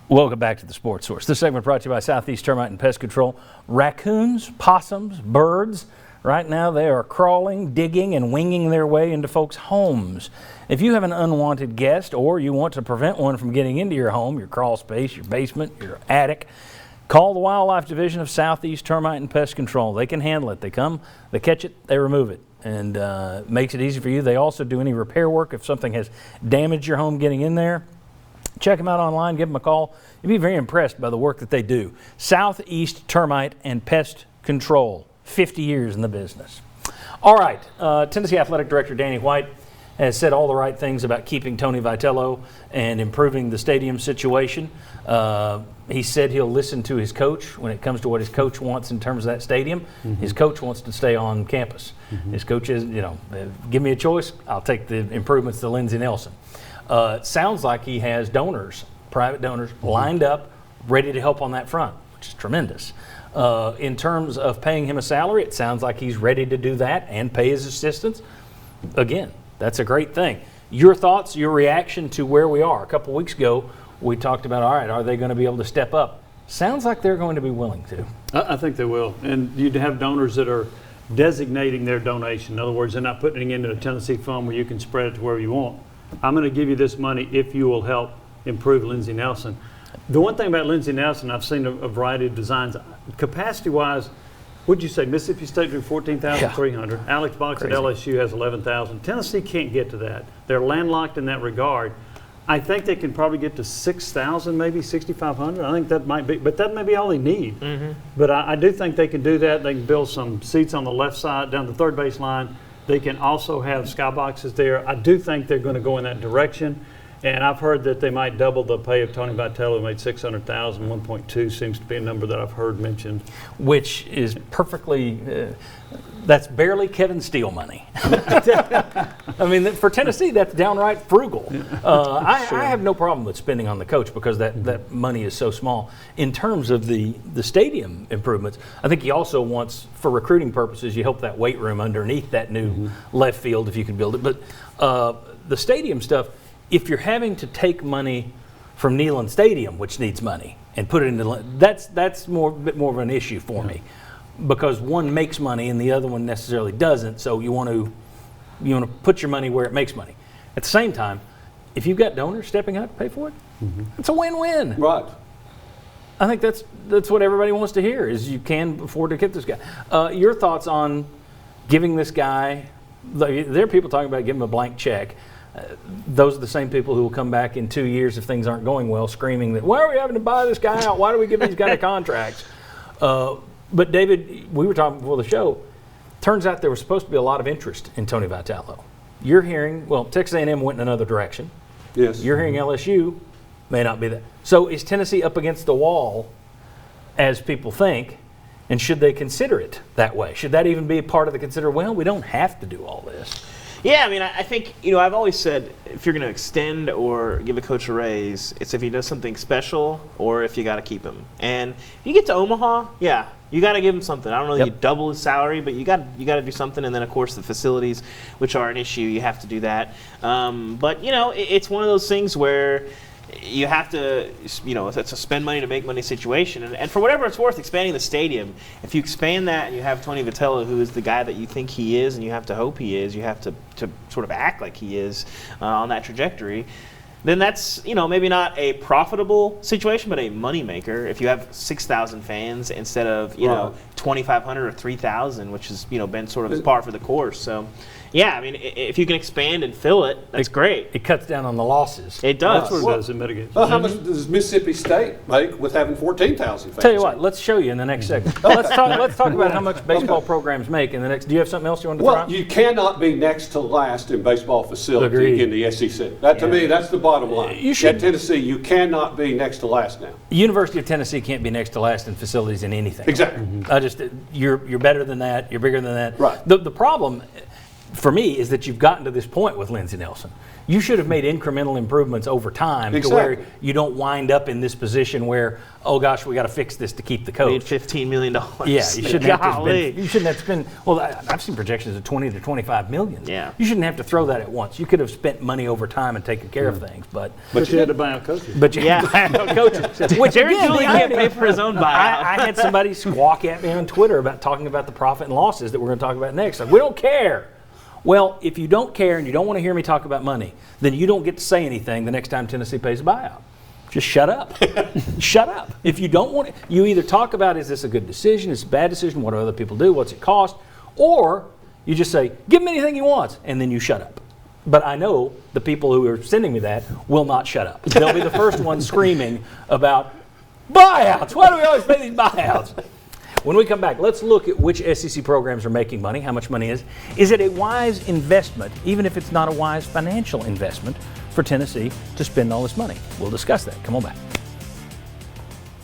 Welcome back to the Sports Source. This segment brought to you by Southeast Termite and Pest Control. Raccoons, possums, birds, right now they are crawling, digging, and winging their way into folks' homes. If you have an unwanted guest or you want to prevent one from getting into your home, your crawl space, your basement, your attic, call the Wildlife Division of Southeast Termite and Pest Control. They can handle it. They come, they catch it, they remove it, and makes it easy for you. They also do any repair work if something has damaged your home getting in there. Check them out online, give them a call. You'll be very impressed by the work that they do. Southeast Termite and Pest Control, 50 years in the business. All right, Tennessee Athletic Director Danny White has said all the right things about keeping Tony Vitello and improving the stadium situation. He said he'll listen to his coach when it comes to what his coach wants in terms of that stadium. Mm-hmm. His coach wants to stay on campus. Mm-hmm. His coach is, give me a choice, I'll take the improvements to Lindsey Nelson. It sounds like he has donors, private donors, lined up, ready to help on that front, which is tremendous. In terms of paying him a salary, it sounds like he's ready to do that and pay his assistants. Again, that's a great thing. Your thoughts, your reaction to where we are. A couple weeks ago, we talked about, all right, are they going to be able to step up? Sounds like they're going to be willing to. I think they will. And you'd have donors that are designating their donation. In other words, they're not putting it into a Tennessee fund where you can spread it to wherever you want. I'm going to give you this money if you will help improve Lindsey Nelson. The one thing about Lindsey Nelson, I've seen a variety of designs. Capacity-wise, what'd you say? Mississippi State drew 14,300. Yeah. Alex Box at LSU has 11,000. Tennessee can't get to that. They're landlocked in that regard. I think they can probably get to 6,000, maybe 6,500. I think that might be, but that may be all they need. Mm-hmm. But I do think they can do that. They can build some seats on the left side down the third base line. They can also have skyboxes there. I do think they're going to go in that direction. And I've heard that they might double the pay of Tony Vitello, who made $600,000. 1.2 seems to be a number that I've heard mentioned. Which is perfectly, that's barely Kevin Steele money. I mean, for Tennessee, that's downright frugal. I have no problem with spending on the coach because that money is so small. In terms of the stadium improvements, I think he also wants, for recruiting purposes, you help that weight room underneath that new left field if you can build it. But the stadium stuff, if you're having to take money from Neyland Stadium, which needs money, and put it into that's a bit more of an issue for me, because one makes money and the other one necessarily doesn't. So you want to put your money where it makes money. At the same time, if you've got donors stepping up to pay for it, it's a win-win. Right. I think that's what everybody wants to hear is you can afford to get this guy. Your thoughts on giving this guy? There are people talking about giving him a blank check. Those are the same people who will come back in 2 years if things aren't going well, screaming that, why are we having to buy this guy out? Why do we give these guys contracts? But David, we were talking before the show. Turns out there was supposed to be a lot of interest in Tony Vitello. You're hearing, Texas A&M went in another direction. Yes. You're hearing LSU may not be that. So is Tennessee up against the wall, as people think, and should they consider it that way? Should that even be a part of the consider? Well, we don't have to do all this. Yeah, I mean, I think, I've always said if you're going to extend or give a coach a raise, it's if he does something special or if you got to keep him. And if you get to Omaha, yeah, you got to give him something. I don't know that you double his salary, but you got to do something. And then, of course, the facilities, which are an issue, you have to do that. But, it's one of those things where you have to, it's a spend money to make money situation. And for whatever it's worth, expanding the stadium, if you expand that and you have Tony Vitello, who is the guy that you think he is and you have to hope he is, you have to sort of act like he is on that trajectory, then that's, maybe not a profitable situation, but a moneymaker. If you have 6,000 fans instead of, 2,500 or 3,000, which has, been sort of par for the course. So, yeah, I mean, if you can expand and fill it, that's great. It cuts down on the losses. It does. That's what it does. It mitigates. Well, how much does Mississippi State make with having 14,000 fans? Tell you what, let's show you in the next segment. Let's talk about how much baseball programs make in the next. Do you have something else you want to throw out? You cannot be next to last in baseball facility in the SEC. That to me, that's the bottom line. At Tennessee, you cannot be next to last now. University of Tennessee can't be next to last in facilities in anything. Exactly. You're better than that. You're bigger than that. Right. The problem for me, is that you've gotten to this point with Lindsey Nelson. You should have made incremental improvements over time to where you don't wind up in this position where, oh gosh, we got to fix this to keep the coach. Made $15 million. Yeah, you shouldn't have to spend. You shouldn't have to spend. Well, I've seen projections of 20 to 25 million. Yeah. You shouldn't have to throw that at once. You could have spent money over time and taken care of things, but you had to buy out coaches. But you had to buy out coaches. Which Jerry again, Julie can't pay for his own buyout. I had somebody squawk at me on Twitter about talking about the profit and losses that we're going to talk about next. Like, we don't care. Well, if you don't care and you don't want to hear me talk about money, then you don't get to say anything the next time Tennessee pays a buyout. Just shut up. Shut up. If you don't want it, you either talk about, is this a good decision, is it a bad decision, what do other people do, what's it cost, or you just say, give him anything he wants, and then you shut up. But I know the people who are sending me that will not shut up. They'll be the first ones screaming about buyouts. Why do we always pay these buyouts? When we come back, let's look at which SEC programs are making money, how much money is. Is it a wise investment, even if it's not a wise financial investment, for Tennessee to spend all this money? We'll discuss that. Come on back.